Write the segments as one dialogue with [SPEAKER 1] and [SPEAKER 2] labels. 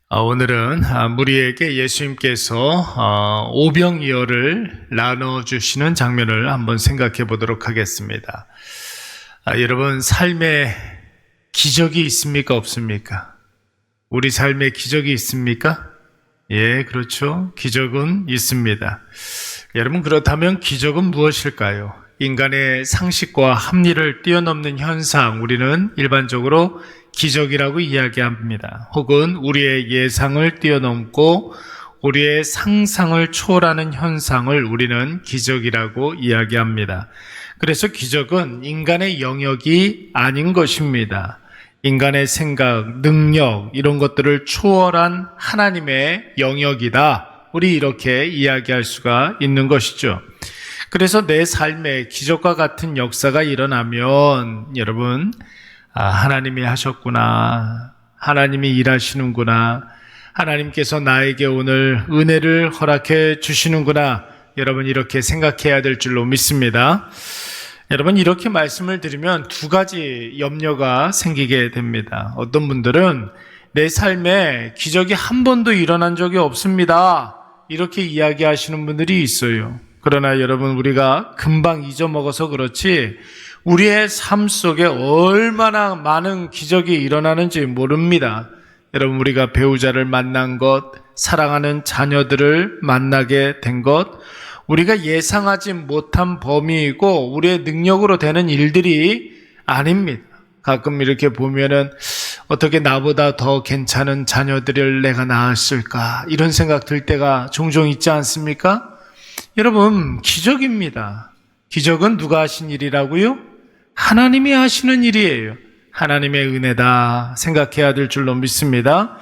[SPEAKER 1] 오늘은 무리에게 예수님께서 오병이어를 나눠주시는 장면을 한번 생각해 보도록 하겠습니다. 여러분, 삶에 기적이 있습니까? 없습니까? 우리 삶에 기적이 있습니까? 예, 그렇죠. 기적은 있습니다. 여러분, 그렇다면 기적은 무엇일까요? 인간의 상식과 합리를 뛰어넘는 현상, 우리는 일반적으로 기적이라고 이야기합니다. 혹은 우리의 예상을 뛰어넘고 우리의 상상을 초월하는 현상을 우리는 기적이라고 이야기합니다. 그래서 기적은 인간의 영역이 아닌 것입니다. 인간의 생각, 능력, 이런 것들을 초월한 하나님의 영역이다. 우리 이렇게 이야기할 수가 있는 것이죠. 그래서 내 삶에 기적과 같은 역사가 일어나면 여러분, 하나님이 하셨구나, 하나님이 일하시는구나, 하나님께서 나에게 오늘 은혜를 허락해 주시는구나, 여러분 이렇게 생각해야 될 줄로 믿습니다. 여러분, 이렇게 말씀을 드리면 두 가지 염려가 생기게 됩니다. 어떤 분들은 내 삶에 기적이 한 번도 일어난 적이 없습니다, 이렇게 이야기하시는 분들이 있어요. 그러나 여러분, 우리가 금방 잊어먹어서 그렇지 우리의 삶 속에 얼마나 많은 기적이 일어나는지 모릅니다. 여러분, 우리가 배우자를 만난 것, 사랑하는 자녀들을 만나게 된 것, 우리가 예상하지 못한 범위이고 우리의 능력으로 되는 일들이 아닙니다. 가끔 이렇게 보면은 어떻게 나보다 더 괜찮은 자녀들을 내가 낳았을까, 이런 생각 들 때가 종종 있지 않습니까? 여러분, 기적입니다. 기적은 누가 하신 일이라고요? 하나님이 하시는 일이에요. 하나님의 은혜다 생각해야 될 줄로 믿습니다.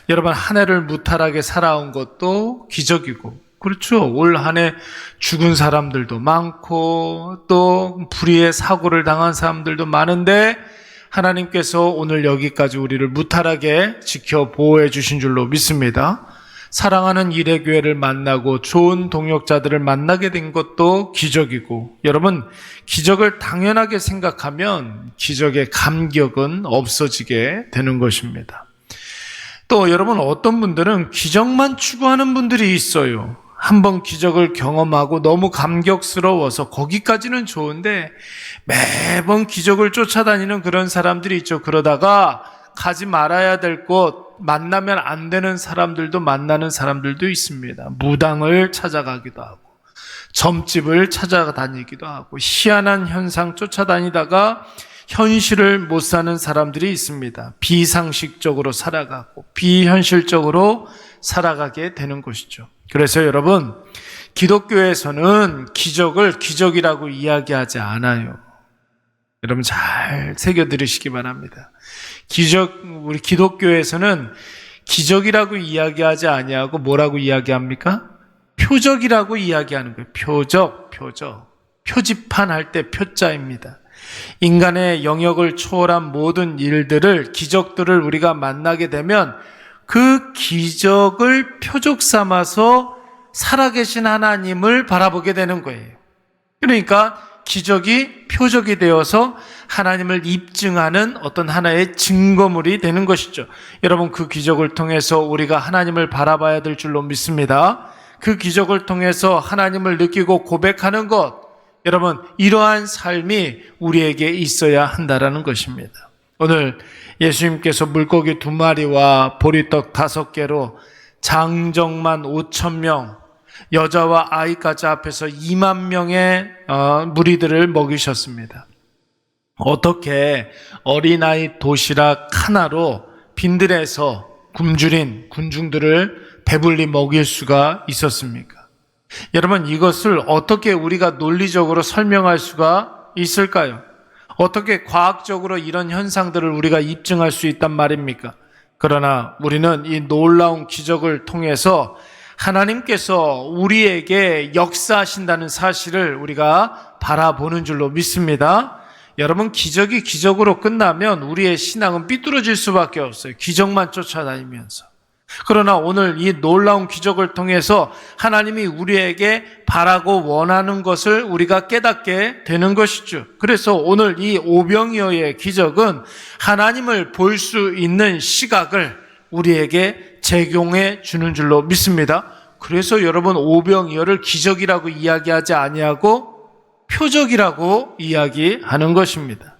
[SPEAKER 1] 여러분, 한 해를 무탈하게 살아온 것도 기적이고, 그렇죠. 올 한 해 죽은 사람들도 많고 또 불의의 사고를 당한 사람들도 많은데 하나님께서 오늘 여기까지 우리를 무탈하게 지켜 보호해 주신 줄로 믿습니다. 사랑하는 일회교회를 만나고 좋은 동역자들을 만나게 된 것도 기적이고, 여러분, 기적을 당연하게 생각하면 기적의 감격은 없어지게 되는 것입니다. 또 여러분, 어떤 분들은 기적만 추구하는 분들이 있어요. 한번 기적을 경험하고 너무 감격스러워서 거기까지는 좋은데 매번 기적을 쫓아다니는 그런 사람들이 있죠. 그러다가 가지 말아야 될 곳, 만나면 안 되는 사람들도 만나는 사람들도 있습니다. 무당을 찾아가기도 하고 점집을 찾아다니기도 하고 희한한 현상 쫓아다니다가 현실을 못 사는 사람들이 있습니다. 비상식적으로 살아가고 비현실적으로 살아가게 되는 것이죠. 그래서 여러분, 기독교에서는 기적을 기적이라고 이야기하지 않아요. 여러분 잘 새겨 들으시기 바랍니다. 우리 기독교에서는 기적이라고 이야기하지 아니하고 뭐라고 이야기합니까? 표적이라고 이야기하는 거예요. 표적. 표지판 할 때 표자입니다. 인간의 영역을 초월한 모든 일들을, 기적들을 우리가 만나게 되면 그 기적을 표적 삼아서 살아계신 하나님을 바라보게 되는 거예요. 그러니까 기적이 표적이 되어서 하나님을 입증하는 어떤 하나의 증거물이 되는 것이죠. 여러분, 그 기적을 통해서 우리가 하나님을 바라봐야 될 줄로 믿습니다. 그 기적을 통해서 하나님을 느끼고 고백하는 것, 여러분, 이러한 삶이 우리에게 있어야 한다라는 것입니다. 오늘 예수님께서 물고기 2마리와 보리떡 5개로 장정만 5,000명, 여자와 아이까지 앞에서 2만 명의 무리들을 먹이셨습니다. 어떻게 어린아이 도시락 하나로 빈들에서 굶주린 군중들을 배불리 먹일 수가 있었습니까? 여러분, 이것을 어떻게 우리가 논리적으로 설명할 수가 있을까요? 어떻게 과학적으로 이런 현상들을 우리가 입증할 수 있단 말입니까? 그러나 우리는 이 놀라운 기적을 통해서 하나님께서 우리에게 역사하신다는 사실을 우리가 바라보는 줄로 믿습니다. 여러분, 기적이 기적으로 끝나면 우리의 신앙은 삐뚤어질 수밖에 없어요. 기적만 쫓아다니면서. 그러나 오늘 이 놀라운 기적을 통해서 하나님이 우리에게 바라고 원하는 것을 우리가 깨닫게 되는 것이죠. 그래서 오늘 이 오병이어의 기적은 하나님을 볼 수 있는 시각을 우리에게 제공해 주는 줄로 믿습니다. 그래서 여러분 오병이어를 기적이라고 이야기하지 아니하고 표적이라고 이야기하는 것입니다.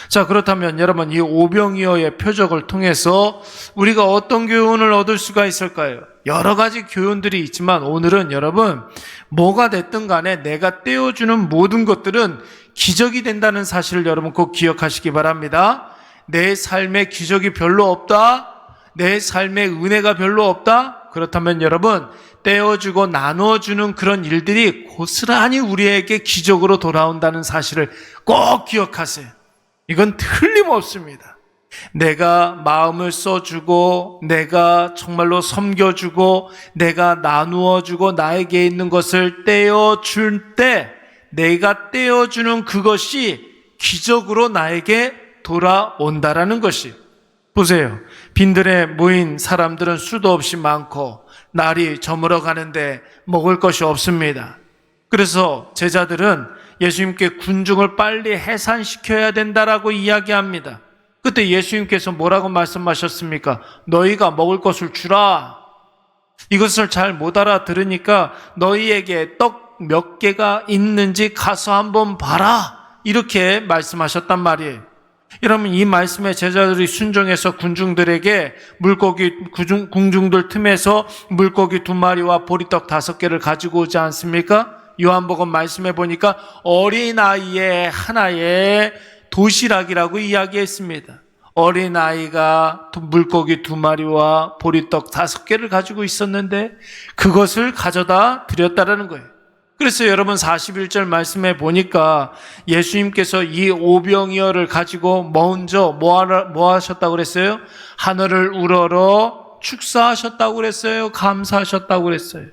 [SPEAKER 1] 자, 그렇다면 여러분 이 오병이어의 표적을 통해서 우리가 어떤 교훈을 얻을 수가 있을까요? 여러 가지 교훈들이 있지만 오늘은 여러분 뭐가 됐든 간에 내가 떼어주는 모든 것들은 기적이 된다는 사실을 여러분 꼭 기억하시기 바랍니다. 내 삶에 기적이 별로 없다? 내 삶에 은혜가 별로 없다? 그렇다면 여러분 떼어주고 나눠주는 그런 일들이 고스란히 우리에게 기적으로 돌아온다는 사실을 꼭 기억하세요. 이건 틀림없습니다. 내가 마음을 써주고 내가 정말로 섬겨주고 내가 나누어주고 나에게 있는 것을 떼어줄 때 내가 떼어주는 그것이 기적으로 나에게 돌아온다라는 것이. 보세요. 빈들에 모인 사람들은 수도 없이 많고 날이 저물어 가는데 먹을 것이 없습니다. 그래서 제자들은 예수님께 군중을 빨리 해산시켜야 된다라고 이야기합니다. 그때 예수님께서 뭐라고 말씀하셨습니까? 너희가 먹을 것을 주라. 이것을 잘 못 알아들으니까 너희에게 떡 몇 개가 있는지 가서 한번 봐라. 이렇게 말씀하셨단 말이에요. 여러분 이 말씀에 제자들이 순종해서 군중들에게 궁중들 틈에서 물고기 2마리와 보리떡 5개를 가지고 오지 않습니까? 요한복음 말씀해 보니까 어린아이의 하나의 도시락이라고 이야기했습니다. 어린아이가 물고기 2마리와 보리떡 5개를 가지고 있었는데 그것을 가져다 드렸다라는 거예요. 그래서 여러분 41절 말씀해 보니까 예수님께서 이 오병이어를 가지고 먼저 뭐 하셨다고 그랬어요? 하늘을 우러러 축사하셨다고 그랬어요? 감사하셨다고 그랬어요?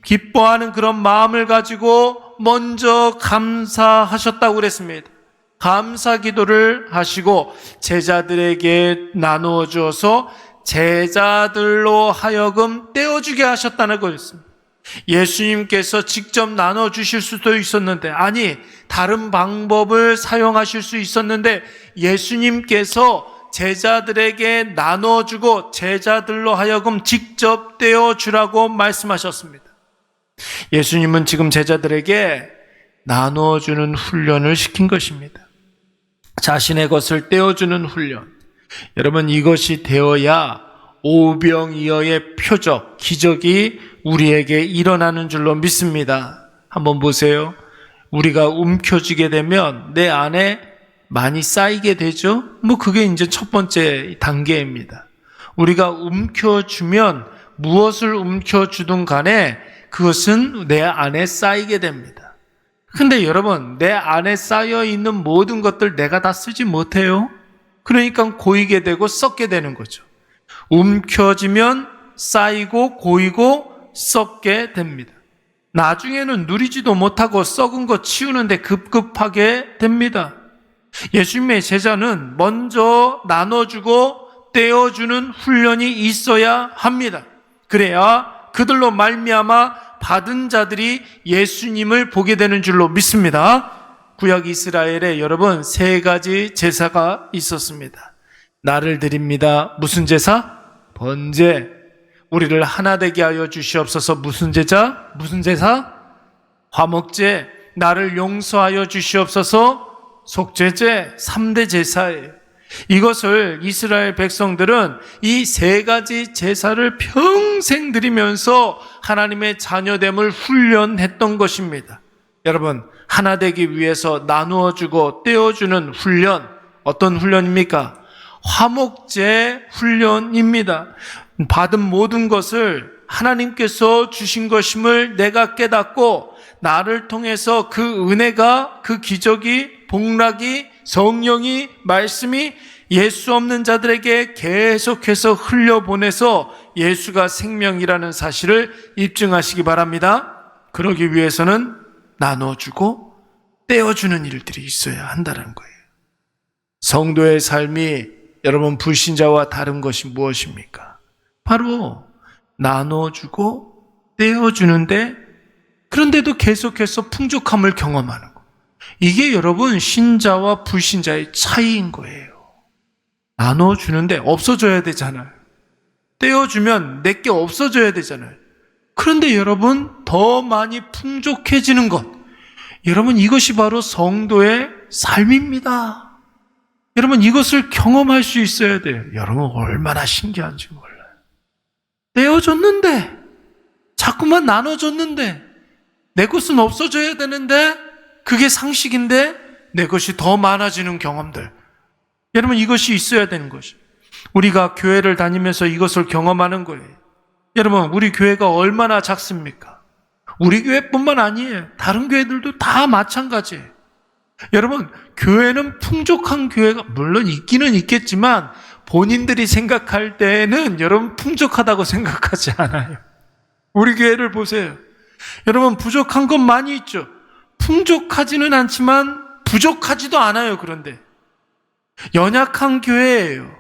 [SPEAKER 1] 기뻐하는 그런 마음을 가지고 먼저 감사하셨다고 그랬습니다. 감사 기도를 하시고 제자들에게 나누어 주어서 제자들로 하여금 떼어주게 하셨다는 거였습니다. 예수님께서 직접 나눠주실 수도 있었는데, 아니 다른 방법을 사용하실 수 있었는데 예수님께서 제자들에게 나눠주고 제자들로 하여금 직접 떼어주라고 말씀하셨습니다. 예수님은 지금 제자들에게 나눠주는 훈련을 시킨 것입니다. 자신의 것을 떼어주는 훈련. 여러분 이것이 되어야 오병이어의 표적, 기적이 우리에게 일어나는 줄로 믿습니다. 한번 보세요. 우리가 움켜쥐게 되면 내 안에 많이 쌓이게 되죠? 그게 이제 첫 번째 단계입니다. 우리가 움켜주면 무엇을 움켜주든 간에 그것은 내 안에 쌓이게 됩니다. 근데 여러분, 내 안에 쌓여 있는 모든 것들 내가 다 쓰지 못해요. 그러니까 고이게 되고 썩게 되는 거죠. 움켜쥐면 쌓이고 고이고 썩게 됩니다. 나중에는 누리지도 못하고 썩은 거 치우는데 급급하게 됩니다. 예수님의 제자는 먼저 나눠주고 떼어주는 훈련이 있어야 합니다. 그래야 그들로 말미암아 받은 자들이 예수님을 보게 되는 줄로 믿습니다. 구약 이스라엘에 여러분 3가지 제사가 있었습니다. 나를 드립니다. 무슨 제사? 번제. 우리를 하나 되게 하여 주시옵소서. 무슨 제사? 화목제. 나를 용서하여 주시옵소서. 속죄제. 3대 제사예요. 이것을 이스라엘 백성들은 이 3가지 제사를 평생 드리면서 하나님의 자녀됨을 훈련했던 것입니다. 여러분, 하나 되기 위해서 나누어주고 떼어주는 훈련, 어떤 훈련입니까? 화목제 훈련입니다. 받은 모든 것을 하나님께서 주신 것임을 내가 깨닫고 나를 통해서 그 은혜가, 그 기적이, 복락이, 성령이, 말씀이 예수 없는 자들에게 계속해서 흘려보내서 예수가 생명이라는 사실을 입증하시기 바랍니다. 그러기 위해서는 나눠주고 떼어주는 일들이 있어야 한다는 거예요. 성도의 삶이 여러분 불신자와 다른 것이 무엇입니까? 바로 나눠주고 떼어주는데 그런데도 계속해서 풍족함을 경험하는 거. 이게 여러분 신자와 불신자의 차이인 거예요. 나눠주는데 없어져야 되잖아요. 떼어주면 내게 없어져야 되잖아요. 그런데 여러분, 더 많이 풍족해지는 것, 여러분, 이것이 바로 성도의 삶입니다. 여러분, 이것을 경험할 수 있어야 돼요. 여러분, 얼마나 신기한지 몰라요. 떼어줬는데, 자꾸만 나눠줬는데, 내 것은 없어져야 되는데, 그게 상식인데, 내 것이 더 많아지는 경험들. 여러분, 이것이 있어야 되는 것이죠. 우리가 교회를 다니면서 이것을 경험하는 거예요. 여러분, 우리 교회가 얼마나 작습니까? 우리 교회뿐만 아니에요. 다른 교회들도 다 마찬가지예요. 여러분, 교회는 풍족한 교회가 물론 있기는 있겠지만 본인들이 생각할 때는 여러분 풍족하다고 생각하지 않아요. 우리 교회를 보세요. 여러분, 부족한 건 많이 있죠. 풍족하지는 않지만 부족하지도 않아요. 그런데 연약한 교회예요.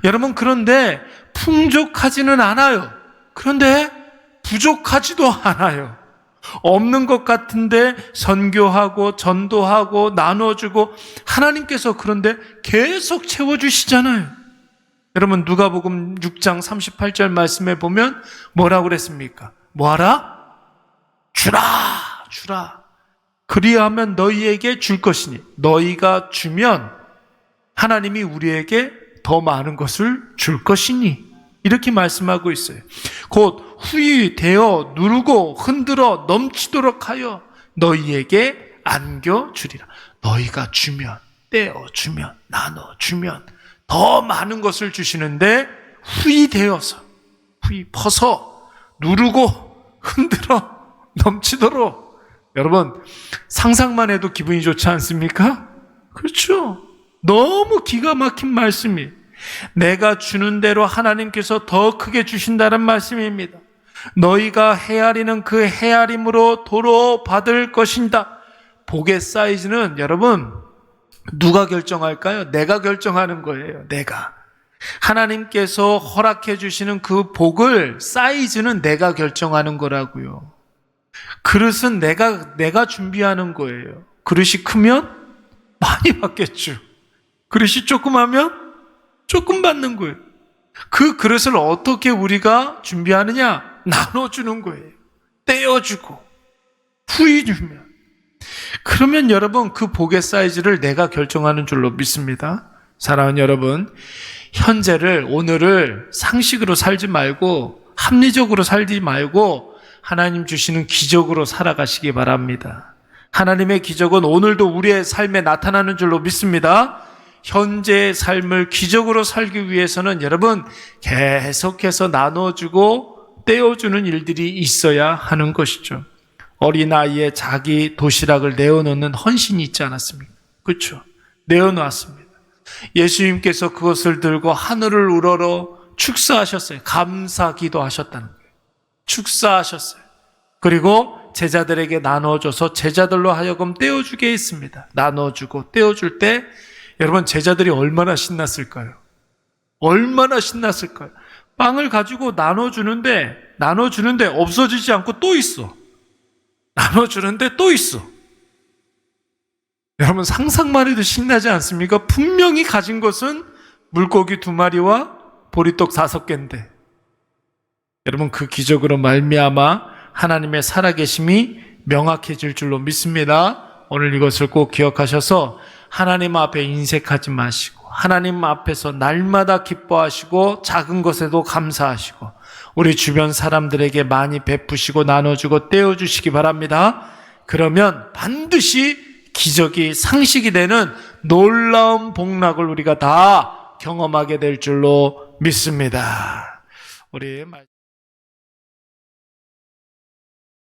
[SPEAKER 1] 여러분, 그런데 풍족하지는 않아요. 그런데 부족하지도 않아요. 없는 것 같은데 선교하고 전도하고 나눠주고 하나님께서 그런데 계속 채워주시잖아요. 여러분, 누가복음 6장 38절 말씀에 보면 뭐라고 그랬습니까? 뭐하라? 주라, 주라. 그리하면 너희에게 줄 것이니, 너희가 주면 하나님이 우리에게 더 많은 것을 줄 것이니, 이렇게 말씀하고 있어요. 곧 후히 되어 누르고 흔들어 넘치도록 하여 너희에게 안겨주리라. 너희가 주면, 떼어주면, 나눠주면 더 많은 것을 주시는데, 후히 되어서, 후히 퍼서 누르고 흔들어 넘치도록. 여러분, 상상만 해도 기분이 좋지 않습니까? 그렇죠. 너무 기가 막힌 말씀이, 내가 주는 대로 하나님께서 더 크게 주신다는 말씀입니다. 너희가 헤아리는 그 헤아림으로 도로 받을 것이다. 복의 사이즈는 여러분 누가 결정할까요? 내가 결정하는 거예요. 내가. 하나님께서 허락해 주시는 그 복을 사이즈는 내가 결정하는 거라고요. 그릇은 내가 준비하는 거예요. 그릇이 크면 많이 받겠죠. 그릇이 조그마면 조금 받는 거예요. 그 그릇을 어떻게 우리가 준비하느냐? 나눠주는 거예요. 떼어주고 후히 주면. 그러면 여러분, 그 복의 사이즈를 내가 결정하는 줄로 믿습니다. 사랑하는 여러분, 현재를, 오늘을 상식으로 살지 말고 합리적으로 살지 말고 하나님 주시는 기적으로 살아가시기 바랍니다. 하나님의 기적은 오늘도 우리의 삶에 나타나는 줄로 믿습니다. 현재의 삶을 기적으로 살기 위해서는 여러분 계속해서 나눠주고 떼어주는 일들이 있어야 하는 것이죠. 어린아이에 자기 도시락을 내어놓는 헌신이 있지 않았습니까? 그렇죠. 내어놓았습니다. 예수님께서 그것을 들고 하늘을 우러러 축사하셨어요. 감사기도 하셨다는 거예요. 축사하셨어요. 그리고 제자들에게 나눠줘서 제자들로 하여금 떼어주게 했습니다. 나눠주고 떼어줄 때 여러분, 제자들이 얼마나 신났을까요? 얼마나 신났을까요? 빵을 가지고 나눠주는데 없어지지 않고 또 있어. 나눠주는데 또 있어. 여러분, 상상만 해도 신나지 않습니까? 분명히 가진 것은 물고기 2마리와 보리떡 5개인데 여러분, 그 기적으로 말미암아 하나님의 살아계심이 명확해질 줄로 믿습니다. 오늘 이것을 꼭 기억하셔서 하나님 앞에 인색하지 마시고 하나님 앞에서 날마다 기뻐하시고 작은 것에도 감사하시고 우리 주변 사람들에게 많이 베푸시고 나눠주고 떼어주시기 바랍니다. 그러면 반드시 기적이 상식이 되는 놀라운 복락을 우리가 다 경험하게 될 줄로 믿습니다. 우리